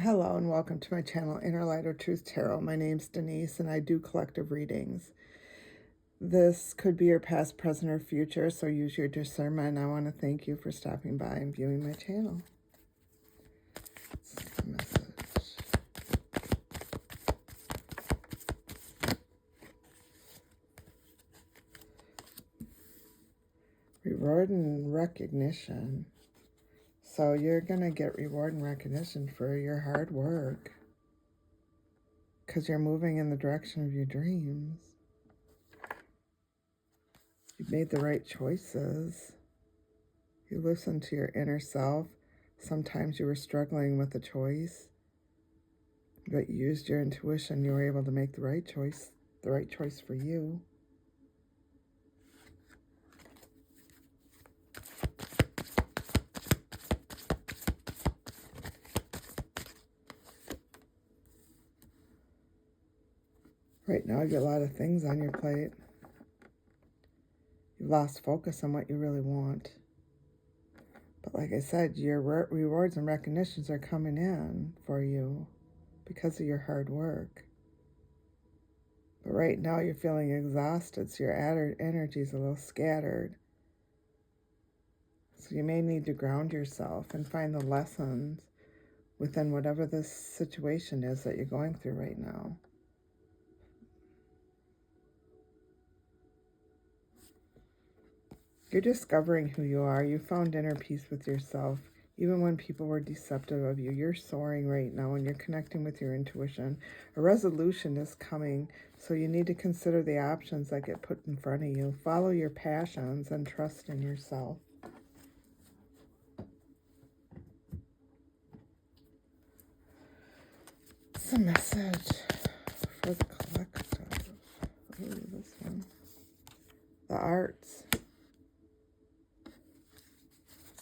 Hello and welcome to my channel, Inner Light or Truth Tarot. My name's Denise and I do collective readings. This could be your past, present, or future, so use your discernment. I want to thank you for stopping by and viewing my channel. Message. Reward and recognition. So you're going to get reward and recognition for your hard work because you're moving in the direction of your dreams. You've made the right choices. You listen to your inner self. Sometimes you were struggling with a choice, but you used your intuition. You were able to make the right choice for you. Right now, you get a lot of things on your plate. You've lost focus on what you really want. But like I said, your rewards and recognitions are coming in for you because of your hard work. But right now, you're feeling exhausted, so your energy is a little scattered. So you may need to ground yourself and find the lessons within whatever this situation is that you're going through right now. You're discovering who you are. You found inner peace with yourself. Even when people were deceptive of you, you're soaring right now and you're connecting with your intuition. A resolution is coming, so you need to consider the options that get put in front of you. Follow your passions and trust in yourself. It's a message for the collective. Ooh, this one. The arts.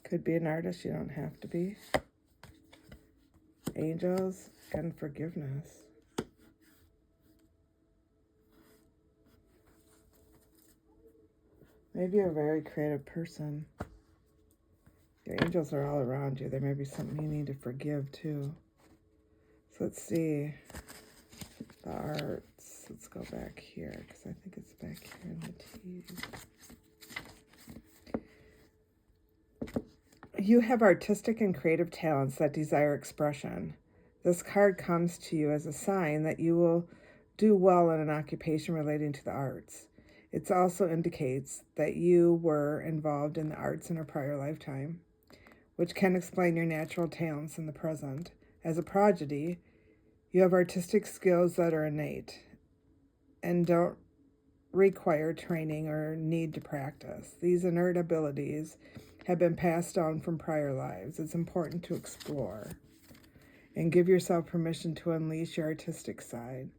Could be an artist, you don't have to be. Angels and forgiveness. Maybe you're a very creative person. Your angels are all around you. There may be something you need to forgive too. So let's see. The arts. Let's go back here because I think it's back here in the T's. You have artistic and creative talents that desire expression. This card comes to you as a sign that you will do well in an occupation relating to the arts. It also indicates that you were involved in the arts in a prior lifetime, which can explain your natural talents in the present. As a prodigy, you have artistic skills that are innate and don't require training or need to practice. These innate abilities have been passed down from prior lives. It's important to explore and give yourself permission to unleash your artistic side.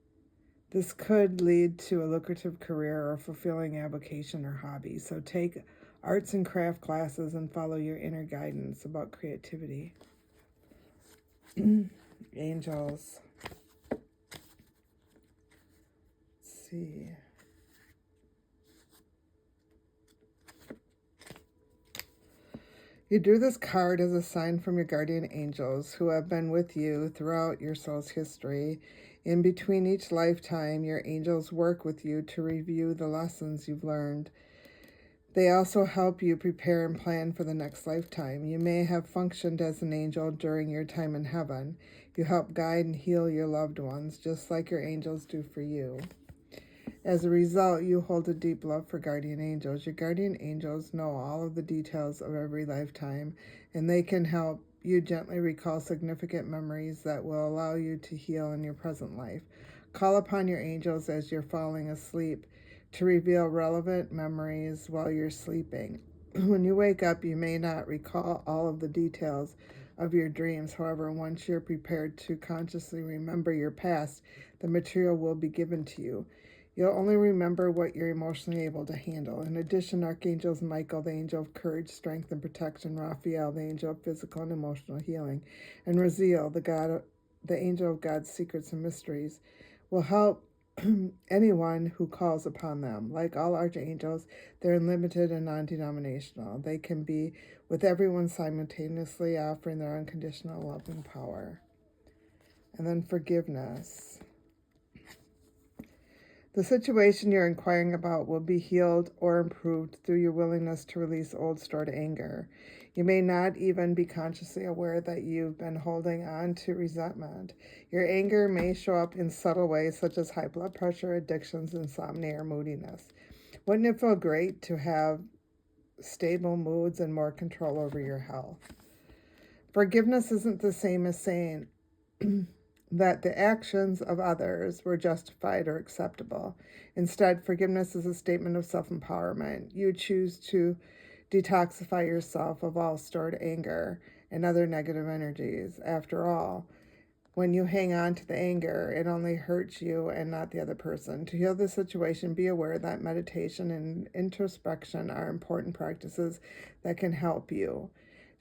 This could lead to a lucrative career or a fulfilling avocation or hobby. So take arts and craft classes and follow your inner guidance about creativity. Angels. Let's see. You drew this card as a sign from your guardian angels who have been with you throughout your soul's history. In between each lifetime, your angels work with you to review the lessons you've learned. They also help you prepare and plan for the next lifetime. You may have functioned as an angel during your time in heaven. You help guide and heal your loved ones, just like your angels do for you. As a result, you hold a deep love for guardian angels. Your guardian angels know all of the details of every lifetime, and they can help you gently recall significant memories that will allow you to heal in your present life. Call upon your angels as you're falling asleep to reveal relevant memories while you're sleeping. When you wake up, you may not recall all of the details of your dreams. However, once you're prepared to consciously remember your past, the material will be given to you. You'll only remember what you're emotionally able to handle. In addition, Archangels Michael, the angel of courage, strength, and protection, Raphael, the angel of physical and emotional healing, and Raziel, the angel of God's secrets and mysteries, will help anyone who calls upon them. Like all archangels, they're unlimited and non-denominational. They can be with everyone simultaneously, offering their unconditional love and power. And then forgiveness. The situation you're inquiring about will be healed or improved through your willingness to release old stored anger. You may not even be consciously aware that you've been holding on to resentment. Your anger may show up in subtle ways such as high blood pressure, addictions, insomnia, or moodiness. Wouldn't it feel great to have stable moods and more control over your health? Forgiveness isn't the same as saying that the actions of others were justified or acceptable. Instead, forgiveness is a statement of self-empowerment. You choose to detoxify yourself of all stored anger and other negative energies. After all, when you hang on to the anger, it only hurts you and not the other person. To heal the situation, be aware that meditation and introspection are important practices that can help you.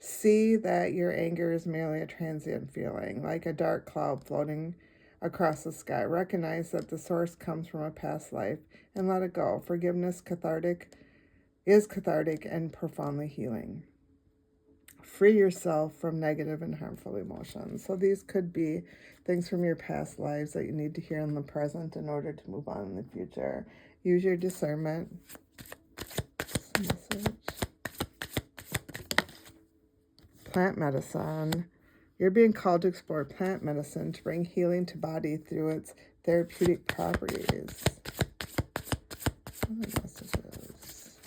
See that your anger is merely a transient feeling, like a dark cloud floating across the sky. Recognize that the source comes from a past life and let it go. Forgiveness is cathartic and profoundly healing. Free yourself from negative and harmful emotions. So these could be things from your past lives that you need to hear in the present in order to move on in the future. Use your discernment. Message. Plant medicine. You're being called to explore plant medicine to bring healing to body through its therapeutic properties. What are the messages?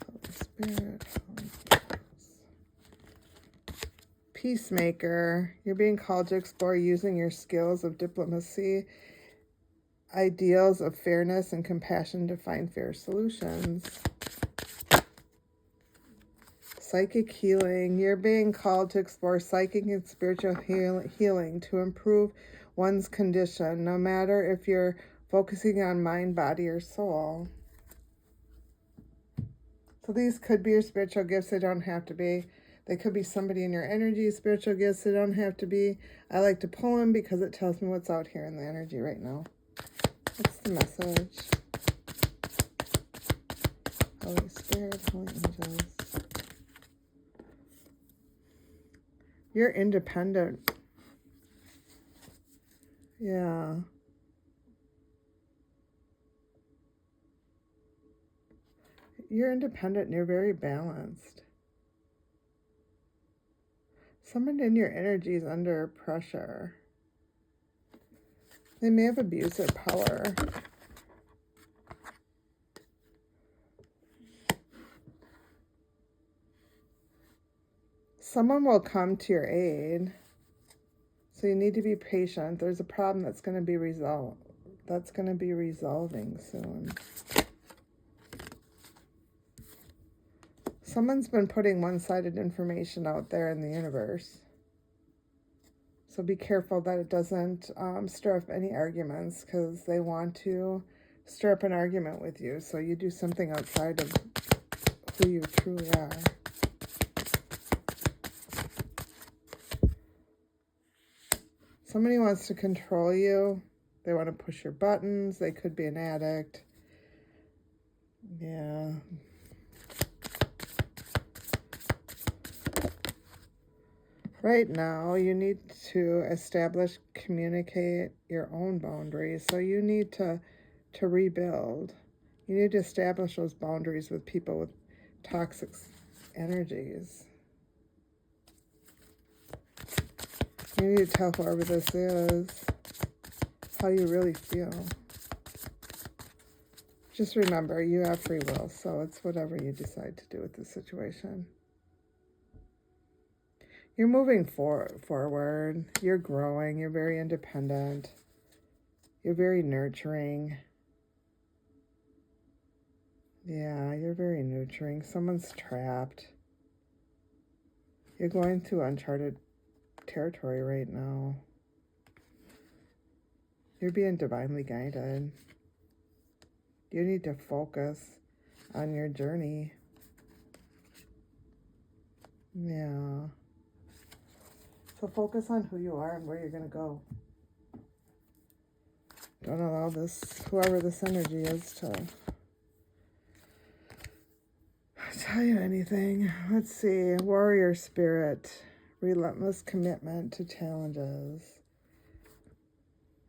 Holy Spirit. Peacemaker. You're being called to explore using your skills of diplomacy, ideals of fairness and compassion to find fair solutions. Psychic healing. You're being called to explore psychic and spiritual healing to improve one's condition, no matter if you're focusing on mind, body, or soul. So these could be your spiritual gifts. They don't have to be. They could be somebody in your energy, spiritual gifts. They don't have to be. I like to pull them because it tells me what's out here in the energy right now. What's the message? Holy Spirit, Holy Angels. You're independent. Yeah. You're independent and you're very balanced. Someone in your energy is under pressure. They may have abused their power. Someone will come to your aid. So you need to be patient. There's a problem that's going to be resolved. That's going to be resolving soon. Someone's been putting one-sided information out there in the universe. So be careful that it doesn't stir up any arguments, because they want to stir up an argument with you. So you do something outside of who you truly are. Somebody wants to control you. They want to push your buttons. They could be an addict. Yeah. Right now, you need to communicate your own boundaries. So you need to rebuild. You need to establish those boundaries with people with toxic energies. You need to tell whoever this is how you really feel. Just remember, you have free will, so it's whatever you decide to do with the situation. You're moving forward. You're growing. You're very independent. You're very nurturing. Yeah, you're very nurturing. Someone's trapped. You're going through uncharted territory right now. You're being divinely guided. You need to focus on your journey. Yeah. So focus on who you are and where you're going to go. Don't allow whoever this energy is, to tell you anything. Let's see. Warrior spirit. relentless commitment to challenges.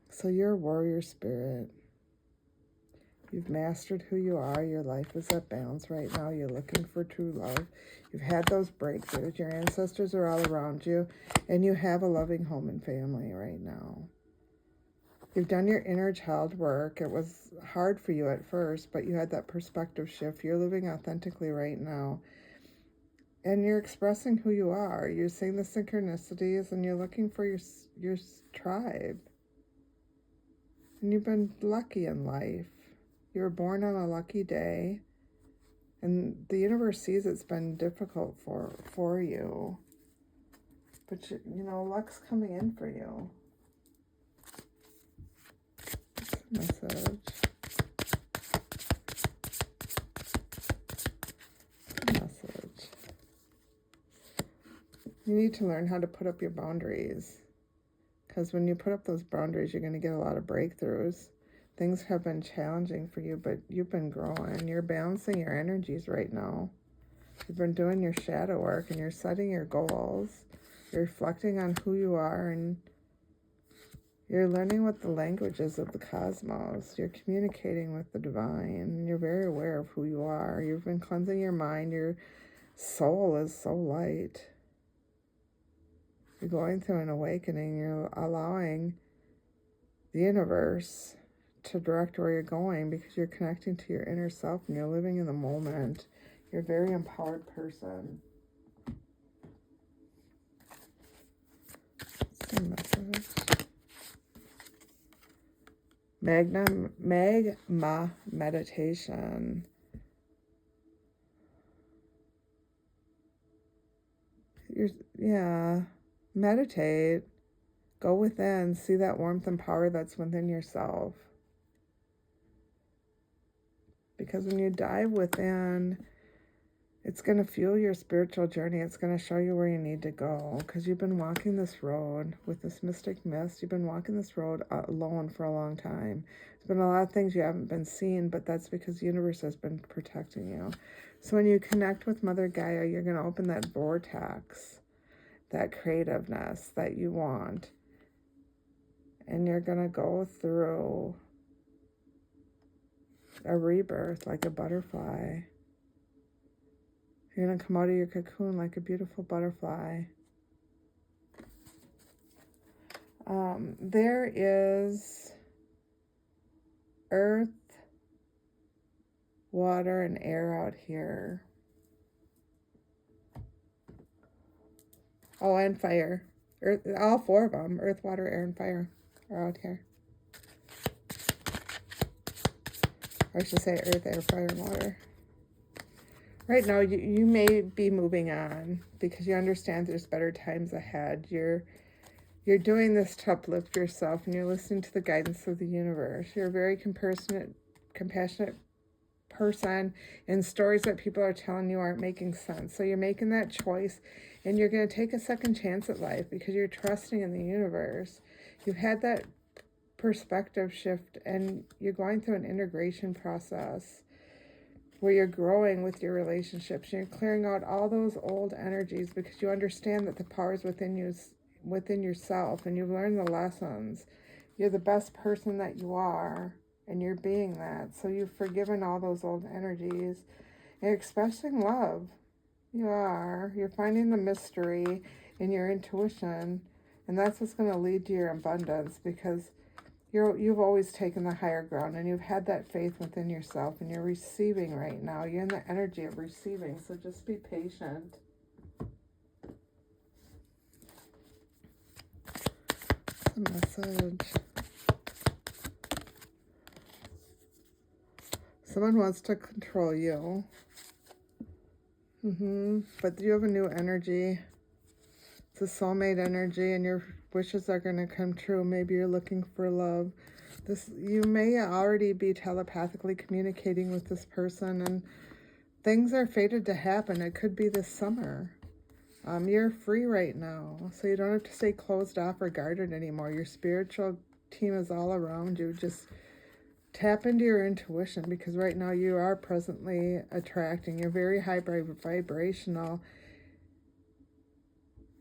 So you're a warrior spirit. You've mastered who you are. Your life is at balance right now. You're looking for true love. You've had those breakthroughs. Your ancestors are all around you, and you have a loving home and family right now. You've done your inner child work. It was hard for you at first, but you had that perspective shift. You're living authentically right now. And you're expressing who you are. You're seeing the synchronicities, and you're looking for your tribe. And you've been lucky in life. You were born on a lucky day. And the universe sees it's been difficult for you. But, luck's coming in for you. Message. You need to learn how to put up your boundaries. Because when you put up those boundaries, you're going to get a lot of breakthroughs. Things have been challenging for you, but you've been growing. You're balancing your energies right now. You've been doing your shadow work, and you're setting your goals. You're reflecting on who you are, and you're learning what the language is of the cosmos. You're communicating with the divine. You're very aware of who you are. You've been cleansing your mind. Your soul is so light. You're going through an awakening. You're allowing the universe to direct where you're going because you're connecting to your inner self and you're living in the moment. You're a very empowered person. Some message. Magma meditation. Meditate. Go within. See that warmth and power that's within yourself. Because when you dive within, it's going to fuel your spiritual journey. It's going to show you where you need to go. Because you've been walking this road with this mystic mist. You've been walking this road alone for a long time. There's been a lot of things you haven't been seeing, but that's because the universe has been protecting you. So when you connect with Mother Gaia, you're going to open that vortex, that creativeness that you want. And you're going to go through a rebirth like a butterfly. You're going to come out of your cocoon like a beautiful butterfly. There is earth, water, and air out here. Oh, and fire. Earth, all four of them, earth, water, air, and fire, are out here. Or I should say earth, air, fire, and water. Right now, you may be moving on because you understand there's better times ahead. You're doing this to uplift yourself, and you're listening to the guidance of the universe. You're a very compassionate person, and stories that people are telling you aren't making sense. So you're making that choice, and you're going to take a second chance at life because you're trusting in the universe. You've had that perspective shift, and you're going through an integration process where you're growing with your relationships. You're clearing out all those old energies because you understand that the power is within you, within yourself, and you've learned the lessons. You're the best person that you are, and you're being that. So you've forgiven all those old energies. You're expressing love. You are. You're finding the mystery in your intuition, and that's what's going to lead to your abundance because you've always taken the higher ground, and you've had that faith within yourself, and you're receiving right now. You're in the energy of receiving, so just be patient. A message. Someone wants to control you. But you have a new energy. It's a soulmate energy, and your wishes are going to come true. Maybe you're looking for love. You may already be telepathically communicating with this person, and things are fated to happen. It could be this summer. You're free right now, so you don't have to stay closed off or guarded anymore. Your spiritual team is all around you. Just tap into your intuition because right now you are presently attracting. You're very high vibrational,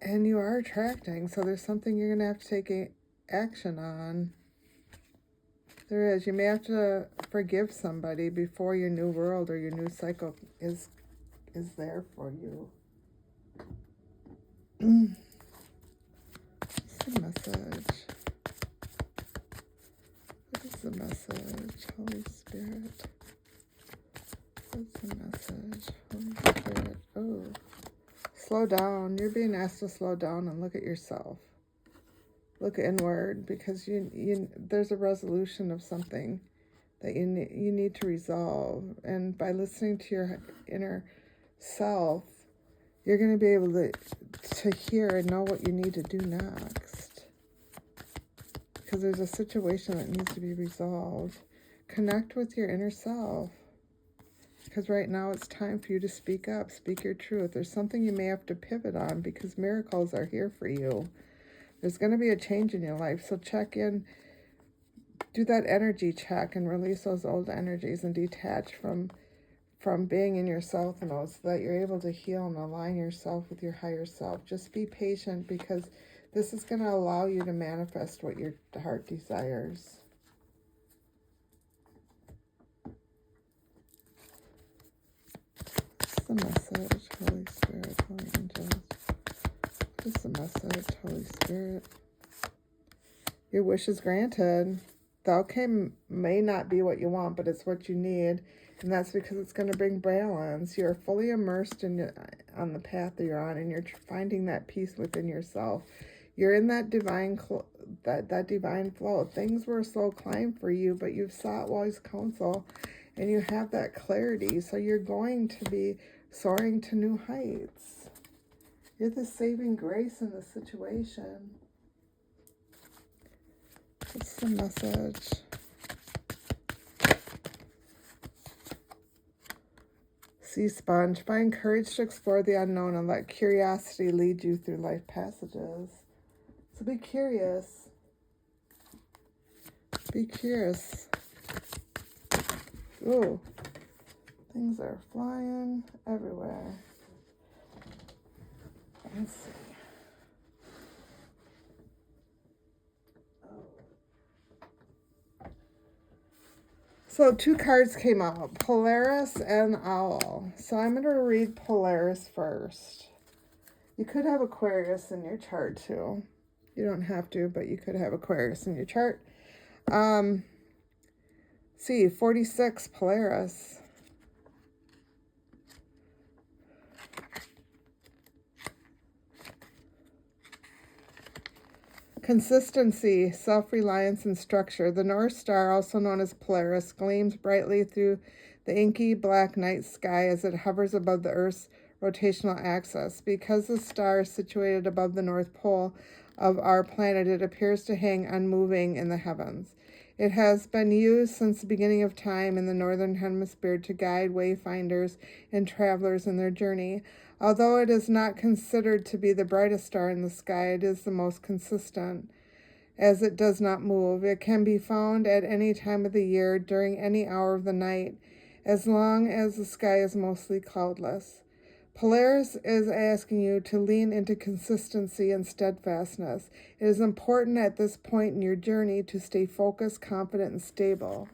And you are attracting, so there's something you're going to have to take action on. There is. You may have to forgive somebody before your new world or your new cycle is there for you. What's the message? What is the message, Holy Spirit? What's the message, Holy Spirit? Oh, slow down. You're being asked to slow down and look at yourself. Look inward, because you there's a resolution of something that you need to resolve. And by listening to your inner self, you're going to be able to hear and know what you need to do next. Because there's a situation that needs to be resolved. Connect with your inner self. Because right now it's time for you to speak up, speak your truth. There's something you may have to pivot on, because miracles are here for you. There's going to be a change in your life, so check in, do that energy check and release those old energies and detach from being in yourself mode, so that you're able to heal and align yourself with your higher self. Just be patient, because this is going to allow you to manifest what your heart desires. What's the message, Holy Spirit, Holy Angels? What is the message, Holy Spirit? Your wish is granted. The outcome may not be what you want, but it's what you need. And that's because it's going to bring balance. You're fully immersed on the path that you're on, and you're finding that peace within yourself. You're in that divine that divine flow. Things were a slow climb for you, but you've sought wise counsel, and you have that clarity. So you're going to be soaring to new heights. You're the saving grace in the situation. What's the message? Sea sponge, find courage to explore the unknown and let curiosity lead you through life passages. So be curious. Be curious. Ooh, things are flying everywhere. Let's see. So 2 cards came out, Polaris and Owl. So I'm going to read Polaris first. You could have Aquarius in your chart too. You don't have to, but you could have Aquarius in your chart. See, 46 Polaris. Consistency, self-reliance, and structure. The North Star, also known as Polaris, gleams brightly through the inky black night sky as it hovers above the Earth's rotational axis. Because the star is situated above the North Pole of our planet, it appears to hang unmoving in the heavens. It has been used since the beginning of time in the Northern Hemisphere to guide wayfinders and travelers in their journey. Although it is not considered to be the brightest star in the sky, it is the most consistent, as it does not move. It can be found at any time of the year, during any hour of the night, as long as the sky is mostly cloudless. Polaris is asking you to lean into consistency and steadfastness. It is important at this point in your journey to stay focused, confident, and stable.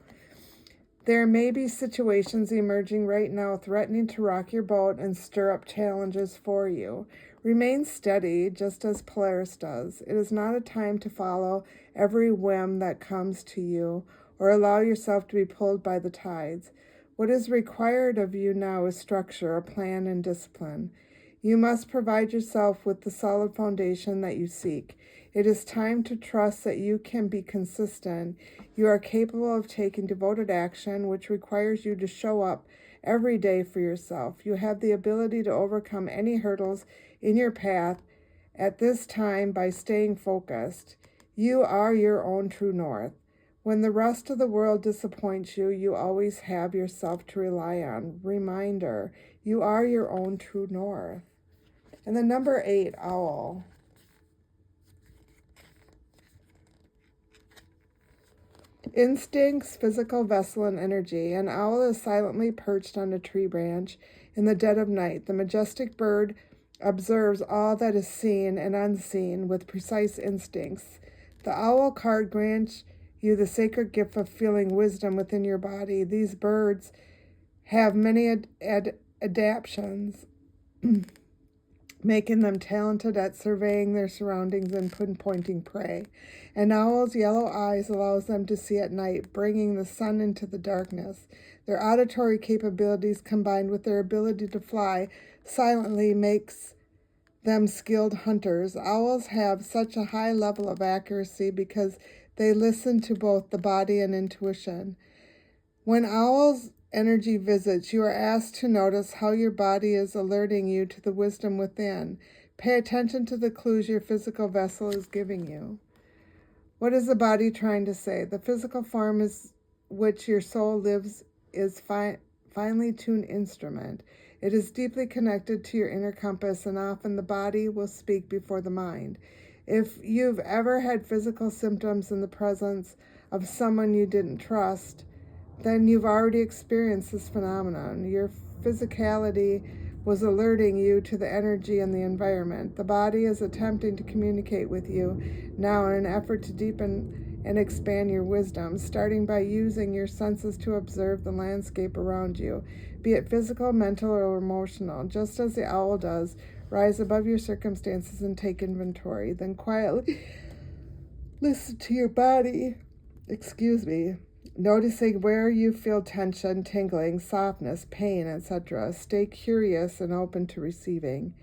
There may be situations emerging right now threatening to rock your boat and stir up challenges for you. Remain steady, just as Polaris does. It is not a time to follow every whim that comes to you or allow yourself to be pulled by the tides. What is required of you now is structure, a plan, and discipline. You must provide yourself with the solid foundation that you seek. It is time to trust that you can be consistent. You are capable of taking devoted action, which requires you to show up every day for yourself. You have the ability to overcome any hurdles in your path at this time by staying focused. You are your own true north. When the rest of the world disappoints you, you always have yourself to rely on. Reminder, you are your own true north. And the number 8, Owl. Instincts, physical vessel, and energy. An owl is silently perched on a tree branch in the dead of night. The majestic bird observes all that is seen and unseen with precise instincts. The owl card grants you the sacred gift of feeling wisdom within your body. These birds have many adaptations, making them talented at surveying their surroundings and pinpointing prey. An owl's yellow eyes allows them to see at night, bringing the sun into the darkness. Their auditory capabilities combined with their ability to fly silently makes them skilled hunters. Owls have such a high level of accuracy because they listen to both the body and intuition. When owls' energy visits, you are asked to notice how your body is alerting you to the wisdom within. Pay attention to the clues your physical vessel is giving you. What is the body trying to say? The physical form is which your soul lives is finely tuned instrument. It is deeply connected to your inner compass, and often the body will speak before the mind. If you've ever had physical symptoms in the presence of someone you didn't trust, then you've already experienced this phenomenon. Your physicality was alerting you to the energy in the environment. The body is attempting to communicate with you now in an effort to deepen and expand your wisdom, starting by using your senses to observe the landscape around you, be it physical, mental, or emotional. Just as the owl does, rise above your circumstances and take inventory. Then quietly listen to your body. Noticing where you feel tension, tingling, softness, pain, etc. Stay curious and open to receiving.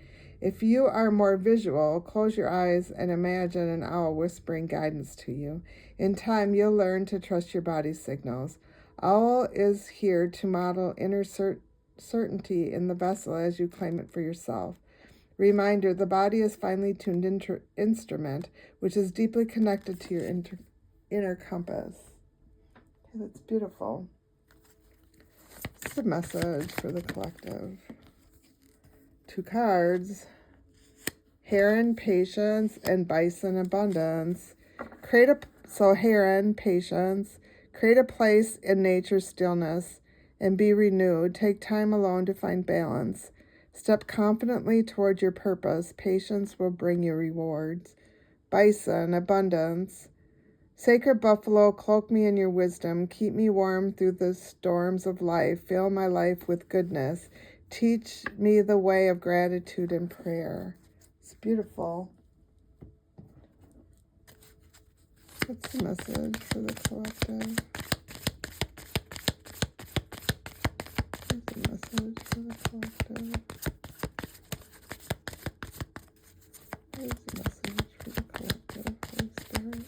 If you are more visual, close your eyes and imagine an owl whispering guidance to you. In time, you'll learn to trust your body's signals. Owl is here to model inner certainty in the vessel as you claim it for yourself. Reminder, the body is finely tuned instrument, which is deeply connected to your inner compass. That's beautiful. It's a message for the collective. 2 cards. Heron, patience, and bison, abundance. Heron, patience. Create a place in nature's stillness and be renewed. Take time alone to find balance. Step confidently toward your purpose. Patience will bring you rewards. Bison, abundance. Sacred buffalo, cloak me in your wisdom. Keep me warm through the storms of life. Fill my life with goodness. Teach me the way of gratitude and prayer. It's beautiful. What's the message for the collective? What's the message for the collective? What is the message for the collective, Holy Spirit?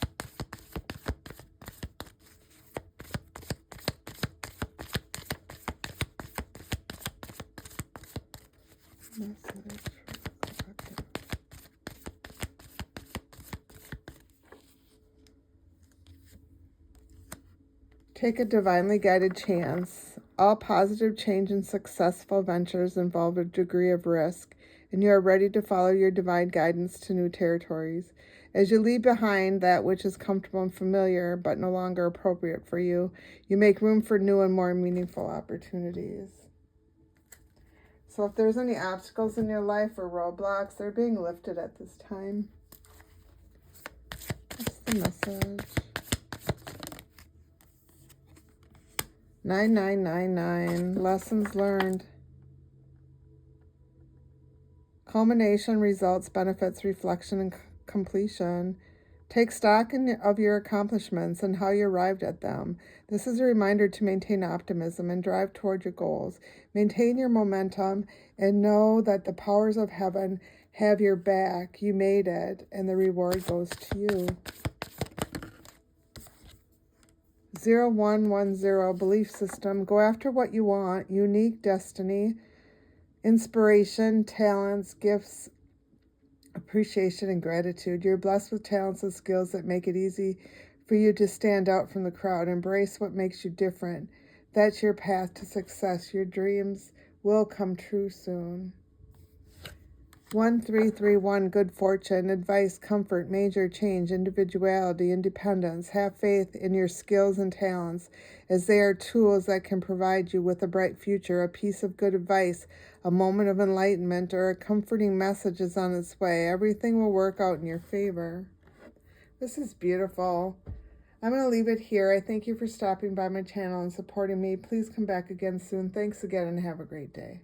Message for the collective. Take a divinely guided chance. All positive change and successful ventures involve a degree of risk, and you are ready to follow your divine guidance to new territories. As you leave behind that which is comfortable and familiar, but no longer appropriate for you, you make room for new and more meaningful opportunities. So if there's any obstacles in your life or roadblocks, they're being lifted at this time. What's the message? 9999, lessons learned. Culmination, results, benefits, reflection, and completion. Take stock of your accomplishments and how you arrived at them. This is a reminder to maintain optimism and drive toward your goals. Maintain your momentum and know that the powers of heaven have your back. You made it, and the reward goes to you. 0110, belief system. Go after what you want. Unique destiny, inspiration, talents, gifts, appreciation, and gratitude. You're blessed with talents and skills that make it easy for you to stand out from the crowd. Embrace what makes you different. That's your path to success. Your dreams will come true soon. 1331, good fortune, advice, comfort, major change, individuality, independence. Have faith in your skills and talents, as they are tools that can provide you with a bright future. A piece of good advice, a moment of enlightenment, or a comforting message is on its way. Everything will work out in your favor. This is beautiful. I'm going to leave it here. I thank you for stopping by my channel and supporting me. Please come back again soon. Thanks again and have a great day.